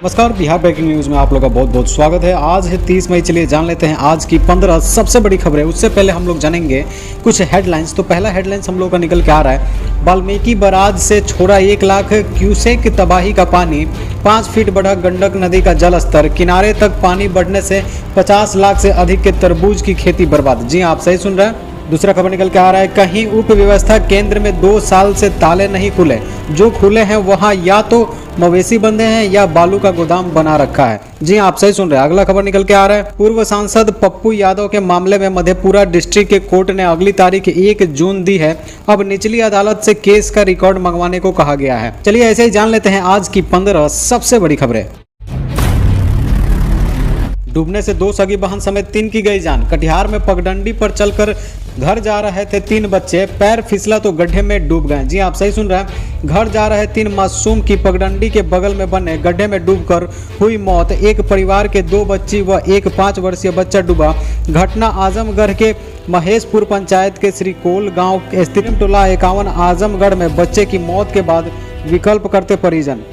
नमस्कार, Bihar breaking news में आप लोगों का बहुत बहुत स्वागत है। आज है 30 मई। चलिए जान लेते हैं आज की 15 सबसे बड़ी खबरें। उससे पहले हम लोग जानेंगे कुछ हेडलाइंस। तो पहला हेडलाइंस हम लोग का निकल के आ रहा है, वाल्मीकि बराज से छोड़ा 1 लाख क्यूसेक तबाही का पानी, 5 फीट बढ़ा गंडक नदी का जल स्तर, किनारे तक पानी बढ़ने से 50 लाख से अधिक के तरबूज की खेती बर्बाद। जी आप सही सुन रहे हैं। दूसरा खबर निकल के आ रहा है, कहीं उप व्यवस्था केंद्र में 2 साल से ताले नहीं खुले, जो खुले हैं वहां या तो मवेशी बंधे हैं या बालू का गोदाम बना रखा है। जी आप सही सुन रहे हैं। अगला खबर निकल के आ रहा है, पूर्व सांसद पप्पू यादव के मामले में मधेपुरा डिस्ट्रिक्ट के कोर्ट ने अगली तारीख 1 जून दी है। अब निचली अदालत से केस का रिकॉर्ड मंगवाने को कहा गया है। चलिए ऐसे ही जान लेते हैं आज की 15 सबसे बड़ी खबरें। डूबने से 2 सगी बहन समेत 3 की गई जान। कटिहार में पगडंडी पर चलकर घर जा रहे थे 3 बच्चे, पैर फिसला तो गड्ढे में डूब गए। जी आप सही सुन रहे हैं। घर जा रहे 3 मासूम की पगडंडी के बगल में बने गड्ढे में डूबकर हुई मौत। एक परिवार के 2 बच्ची व एक 5 वर्षीय बच्चा डूबा। घटना आजमगढ़ के महेशपुर पंचायत के श्रीकोल गांव स्थित टोला 51 आजमगढ़ में बच्चे की मौत के बाद विकल्प करते परिजन।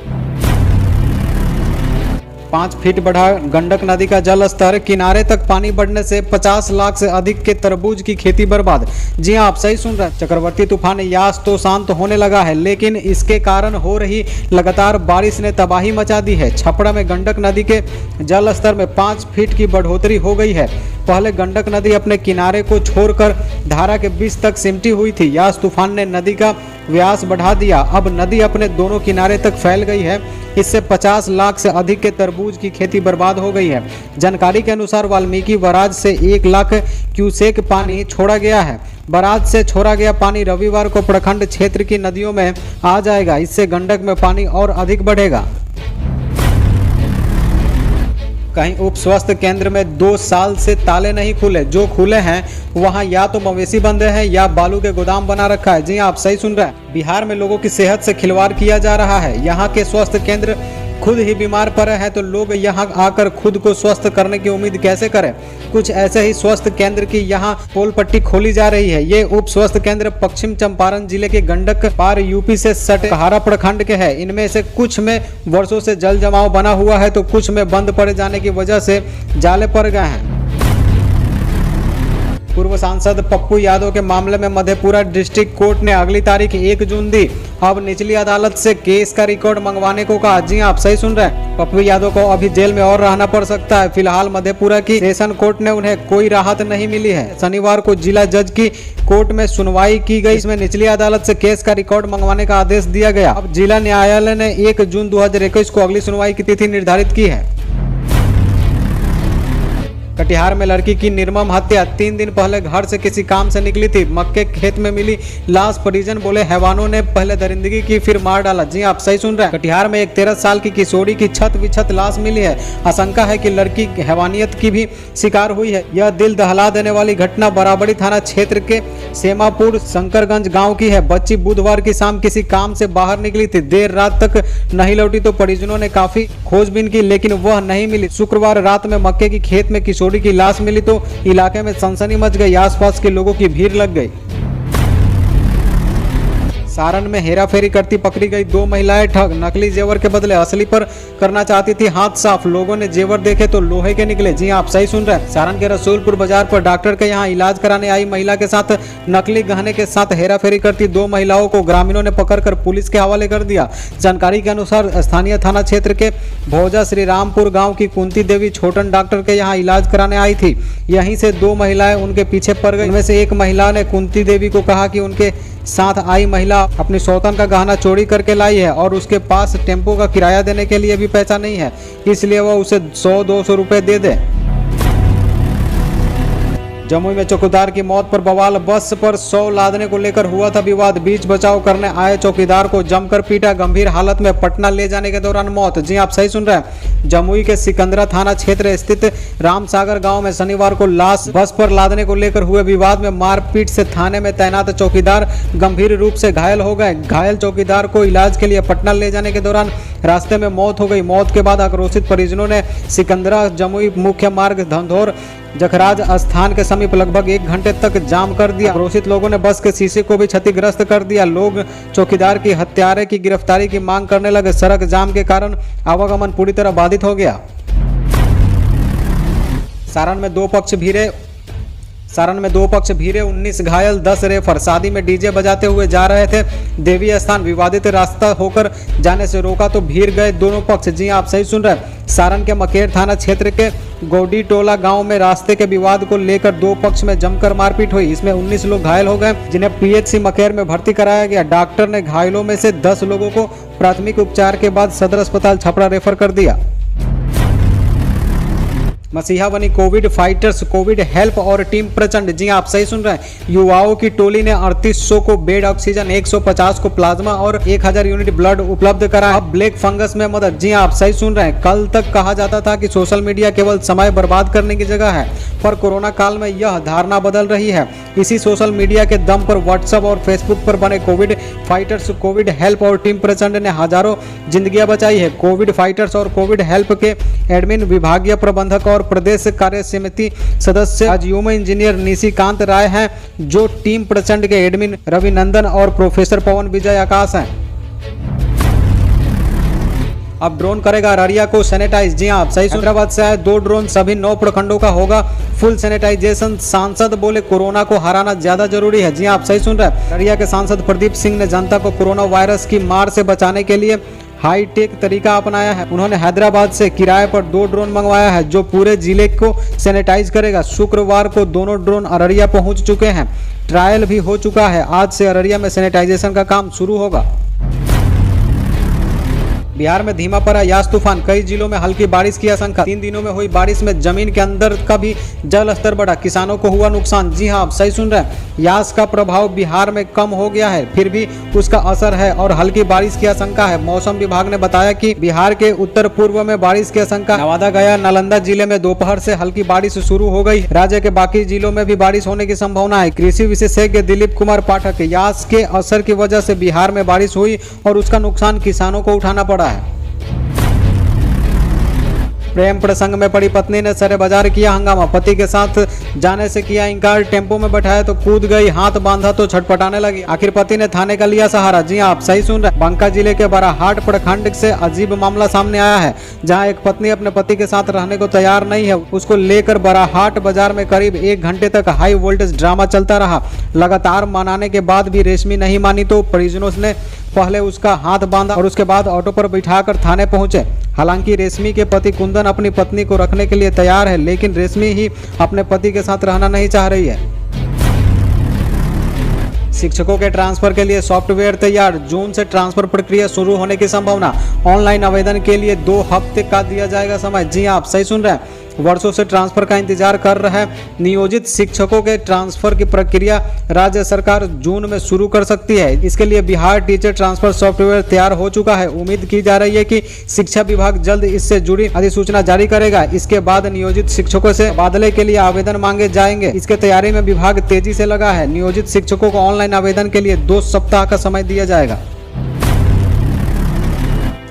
5 फीट बढ़ा गंडक नदी का जल स्तर, किनारे तक पानी बढ़ने से 50 लाख से अधिक के तरबूज की खेती बर्बाद। जी आप सही सुन रहे हैं। चक्रवर्ती तूफान यास तो शांत होने लगा है, लेकिन इसके कारण हो रही लगातार बारिश ने तबाही मचा दी है। छपरा में गंडक नदी के जल स्तर में 5 फीट की बढ़ोतरी हो गई है। पहले गंडक नदी अपने किनारे को छोड़कर धारा के बीच तक सिमटी हुई थी। यास तूफान ने नदी का व्यास बढ़ा दिया। अब नदी अपने दोनों किनारे तक फैल गई है। इससे 50 लाख से अधिक के तरबूज की खेती बर्बाद हो गई है। जानकारी के अनुसार वाल्मीकि बराज से 1 लाख क्यूसेक पानी छोड़ा गया है। बराज से छोड़ा गया पानी रविवार को प्रखंड क्षेत्र की नदियों में आ जाएगा। इससे गंडक में पानी और अधिक बढ़ेगा। कहीं उप स्वास्थ्य केंद्र में 2 साल से ताले नहीं खुले, जो खुले हैं वहां या तो मवेशी बंधे हैं या बालू के गोदाम बना रखा है। जी आप सही सुन रहे हैं। बिहार में लोगों की सेहत से खिलवाड़ किया जा रहा है। यहाँ के स्वास्थ्य केंद्र खुद ही बीमार पड़े हैं तो लोग यहाँ आकर खुद को स्वस्थ करने की उम्मीद कैसे करें। कुछ ऐसे ही स्वास्थ्य केंद्र की यहाँ पोल पट्टी खोली जा रही है। ये उप स्वास्थ्य केंद्र पश्चिम चंपारण जिले के गंडक पार यूपी से सटे कहारा प्रखंड के हैं। इनमें से कुछ में वर्षों से जल जमाव बना हुआ है तो कुछ में बंद पड़े जाने की वजह से जाले पड़ गए हैं। पूर्व सांसद पप्पू यादव के मामले में मधेपुरा डिस्ट्रिक्ट कोर्ट ने अगली तारीख 1 जून दी। अब निचली अदालत से केस का रिकॉर्ड मंगवाने को कहा। जी आप सही सुन रहे हैं। पप्पू यादव को अभी जेल में और रहना पड़ सकता है। फिलहाल मधेपुरा की सेशन कोर्ट ने उन्हें कोई राहत नहीं मिली है। शनिवार को जिला जज की कोर्ट में सुनवाई की गई। इसमें निचली अदालत से केस का रिकॉर्ड मंगवाने का आदेश दिया गया। अब जिला न्यायालय ने 1 जून 2021 को अगली सुनवाई की तिथि निर्धारित की है। कटिहार में लड़की की निर्मम हत्या। 3 दिन पहले घर से किसी काम से निकली थी। मक्के खेत में मिली लाश। परिजन बोले हैवानों ने पहले दरिंदगी की फिर मार डाला। जी आप सही सुन रहे हैं। कटिहार में एक 13 साल की किशोरी की छत विछत लाश मिली है। आशंका है कि लड़की हैवानियत की भी शिकार हुई है। यह दिल दहला देने वाली घटना बराबरी थाना क्षेत्र के सेमापुर शंकरगंज गाँव की है। बच्ची बुधवार की शाम किसी काम से बाहर निकली थी। देर रात तक नहीं लौटी तो परिजनों ने काफी खोजबीन की, लेकिन वह नहीं मिली। शुक्रवार रात में मक्के की खेत में किशोरी की लाश मिली तो इलाके में सनसनी मच गई। आसपास के लोगों की भीड़ लग गई। सारण में हेराफेरी करती पकड़ी गई 2 महिलाएं ठग। नकली जेवर के बदले असली पर करना चाहती थी हाथ साफ। लोगों ने जेवर देखे तो लोहे के निकले। जी आप सही सुन रहे हैं। सारण के रसूलपुर बाजार पर डॉक्टर के यहां इलाज कराने आई महिला के साथ नकली गहने के साथ हेराफेरी करती 2 महिलाओं को ग्रामीणों ने पकड़कर पुलिस के हवाले कर दिया। जानकारी के अनुसार स्थानीय थाना क्षेत्र के भोजा श्री रामपुर गाँव की कुंती देवी छोटन डॉक्टर के यहाँ इलाज कराने आई थी। यहीं से 2 महिलाएं उनके पीछे पड़ गई। इनमें से एक महिला ने कुंती देवी को कहा कि उनके साथ आई महिला अपनी सौतन का गहना चोरी करके लाई है और उसके पास टेम्पो का किराया देने के लिए भी पैसा नहीं है, इसलिए वह उसे 100-200 रुपए दे दे। जमुई में चौकीदार की मौत पर बवाल। बस पर 100 लादने को लेकर हुआ था विवाद। बीच बचाव करने आए चौकीदार को जमकर पीटा। गंभीर हालत में पटना ले जाने के दौरान मौत। जी आप सही सुन रहे हैं। जमुई के सिकंदरा थाना क्षेत्र स्थित रामसागर गांव में शनिवार को लाश बस पर लादने को लेकर हुए विवाद में मारपीट से थाने में तैनात चौकीदार गंभीर रूप से घायल हो गए। घायल चौकीदार को इलाज के लिए पटना ले जाने के दौरान रास्ते में मौत हो गई। मौत के बाद आक्रोशित परिजनों ने सिकंदरा जमुई मुख्य मार्ग धंधौर जखराज स्थान के समीप लगभग 1 घंटे तक जाम कर दिया। आक्रोशित लोगों ने बस के शीशे को भी क्षतिग्रस्त कर दिया। लोग चौकीदार की हत्यारे की गिरफ्तारी की मांग करने लगे। सड़क जाम के कारण आवागमन पूरी तरह बाधित हो गया। सारण में दो पक्ष भिड़े 19 घायल 10 रेफर। शादी में डीजे बजाते हुए जा रहे थे। देवी स्थान विवादित रास्ता होकर जाने से रोका तो भीड़ गए दोनों पक्ष। जी आप सही सुन रहे हैं। सारण के मकेर थाना क्षेत्र के गौडी टोला गांव में रास्ते के विवाद को लेकर दो पक्ष में जमकर मारपीट हुई। इसमें 19 लोग घायल हो गए, जिन्हें पीएचसी मकेर में भर्ती कराया गया। डॉक्टर ने घायलों में से 10 लोगों को प्राथमिक उपचार के बाद सदर अस्पताल छपरा रेफर कर दिया। मसीहा बनी कोविड फाइटर्स, कोविड हेल्प और टीम प्रचंड। जी आप सही सुन रहे हैं। युवाओं की टोली ने 3800 को बेड ऑक्सीजन, 150 को प्लाज्मा और 1000 यूनिट ब्लड उपलब्ध कराया। अब ब्लैक फंगस में मदद। जी आप सही सुन रहे हैं। कल तक कहा जाता था कि सोशल मीडिया केवल समय बर्बाद करने की जगह है, पर कोरोना काल में यह धारणा बदल रही है। इसी सोशल मीडिया के दम पर व्हाट्सएप और फेसबुक पर बने कोविड फाइटर्स, कोविड हेल्प और टीम प्रचंड ने हजारों जिंदगियां बचाई है। कोविड फाइटर्स और कोविड हेल्प के एडमिन, विभागीय प्रबंधक और प्रदेश कार्य समिति सदस्य ह्यूमन इंजीनियर निशिकांत राय हैं, जो टीम प्रचंड के एडमिन रविनंदन और प्रोफेसर पवन विजय आकाश हैं। अब ड्रोन करेगा अररिया को सैनिटाइज। जी हाँ, सही। हैदराबाद से आए 2 ड्रोन, सभी 9 प्रखंडों का होगा फुल सैनिटाइजेशन। सांसद बोले कोरोना को हराना ज्यादा जरूरी है। जी हाँ, आप सही सुन रहे हैं। अररिया के सांसद प्रदीप सिंह ने जनता को कोरोना वायरस की मार से बचाने के लिए हाईटेक तरीका अपनाया है। उन्होंने हैदराबाद से किराए पर 2 ड्रोन मंगवाया है, जो पूरे जिले को सैनिटाइज करेगा। शुक्रवार को दोनों ड्रोन अररिया पहुंच चुके हैं। ट्रायल भी हो चुका है। आज से अररिया में सैनिटाइजेशन का काम शुरू होगा। बिहार में धीमा पड़ा यास तूफान, कई जिलों में हल्की बारिश की आशंका। 3 दिनों में हुई बारिश में जमीन के अंदर का भी जल स्तर बढ़ा, किसानों को हुआ नुकसान। जी हाँ, आप सही सुन रहे हैं। यास का प्रभाव बिहार में कम हो गया है, फिर भी उसका असर है और हल्की बारिश की आशंका है। मौसम विभाग ने बताया कि बिहार के उत्तर पूर्व में बारिश की आशंका। नवादा, गया, नालंदा जिले में दोपहर से हल्की बारिश शुरू हो गई। राज्य के बाकी जिलों में भी बारिश होने की संभावना है। कृषि विशेषज्ञ दिलीप कुमार पाठक, यास के असर की वजह से बिहार में बारिश हुई और उसका नुकसान किसानों को उठाना पड़ा है। प्रेम प्रसंग में पड़ी पत्नी ने सरे बाजार किया हंगामा। पति के साथ जाने से किया इंकार, टेम्पो में बैठाया तो कूद गई, हाथ बांधा तो छटपटाने लगी। आखिर पति ने थाने का लिया सहारा। जी आप सही सुन रहे हैं। बांका जिले के बराहाट प्रखंड से अजीब मामला सामने आया है, जहां एक पत्नी अपने पति के साथ रहने को तैयार नहीं है। उसको लेकर बराहाट बाजार में करीब 1 घंटे तक हाई वोल्टेज ड्रामा चलता रहा। लगातार मनाने के बाद भी रेशमी नहीं मानी तो परिजनों ने पहले उसका हाथ बांधा और उसके बाद ऑटो पर बिठाकर थाने पहुंचे। हालांकि रेशमी के पति कुंदन अपनी पत्नी को रखने के लिए तैयार है, लेकिन रेशमी ही अपने पति के साथ रहना नहीं चाह रही है। शिक्षकों के ट्रांसफर के लिए सॉफ्टवेयर तैयार, जून से ट्रांसफर प्रक्रिया शुरू होने की संभावना। ऑनलाइन आवेदन के लिए 2 हफ्ते का दिया जाएगा समय। जी आप सही सुन रहे हैं। वर्षों से ट्रांसफर का इंतजार कर रहे नियोजित शिक्षकों के ट्रांसफर की प्रक्रिया राज्य सरकार जून में शुरू कर सकती है। इसके लिए बिहार टीचर ट्रांसफर सॉफ्टवेयर तैयार हो चुका है। उम्मीद की जा रही है कि शिक्षा विभाग जल्द इससे जुड़ी अधिसूचना जारी करेगा। इसके बाद नियोजित शिक्षकों से तबादले के लिए आवेदन मांगे जाएंगे। इसके तैयारी में विभाग तेजी से लगा है। नियोजित शिक्षकों को ऑनलाइन आवेदन के लिए 2 सप्ताह का समय दिया जाएगा।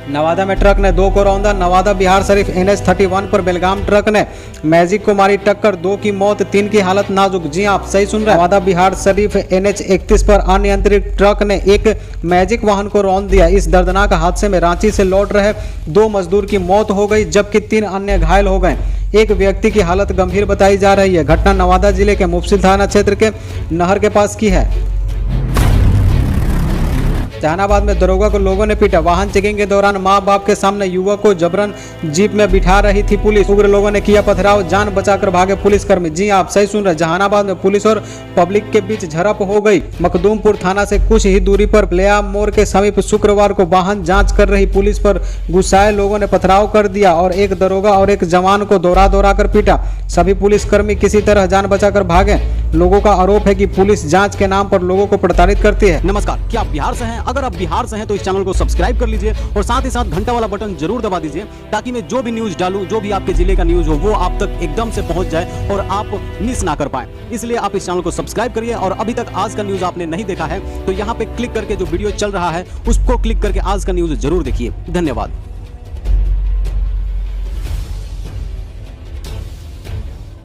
नवादा में ट्रक ने 2 को रौंदा। नवादा बिहार शरीफ NH 31 पर बेलगाम ट्रक ने मैजिक को मारी टक्कर, 2 की मौत, 3 की हालत नाजुक। जी आप सही सुन रहे हैं। नवादा बिहार शरीफ NH 31 पर अनियंत्रित ट्रक ने एक मैजिक वाहन को रौंद दिया। इस दर्दनाक हादसे में रांची से लौट रहे 2 मजदूर की मौत हो गई, जबकि 3 अन्य घायल हो गए। एक व्यक्ति की हालत गंभीर बताई जा रही है। घटना नवादा जिले के मुफस्सिल थाना क्षेत्र के नहर के पास की है। जहानाबाद में दरोगा को लोगों ने पीटा। वाहन चेकिंग के दौरान मां बाप के सामने युवक को जबरन जीप में बिठा रही थी पुलिस। उग्र लोगों ने किया पथराव, जान बचाकर भागे पुलिसकर्मी। जी आप सही सुन रहे। जहानाबाद में पुलिस और पब्लिक के बीच झड़प हो गई। मखदूमपुर थाना से कुछ ही दूरी पर प्लेया मोड़ के समीप शुक्रवार को वाहन जांच कर रही पुलिस पर गुस्साए लोगों ने पथराव कर दिया और एक दरोगा और एक जवान को दौड़ा कर पीटा। सभी पुलिसकर्मी किसी तरह जान बचाकर भागे। लोगों का आरोप है कि पुलिस जांच के नाम पर लोगों को प्रताड़ित करती है। नमस्कार, क्या आप बिहार से हैं? अगर आप बिहार से हैं तो इस चैनल को सब्सक्राइब कर लीजिए और साथ ही साथ घंटा वाला बटन जरूर दबा दीजिए, ताकि मैं जो भी न्यूज डालूं, जो भी आपके जिले का न्यूज हो, वो आप तक एकदम से पहुंच जाए और आप मिस ना कर पाए। इसलिए आप इस चैनल को सब्सक्राइब करिए और अभी तक आज का न्यूज आपने नहीं देखा है तो यहाँ पे क्लिक करके जो वीडियो चल रहा है उसको क्लिक करके आज का न्यूज जरूर देखिए। धन्यवाद।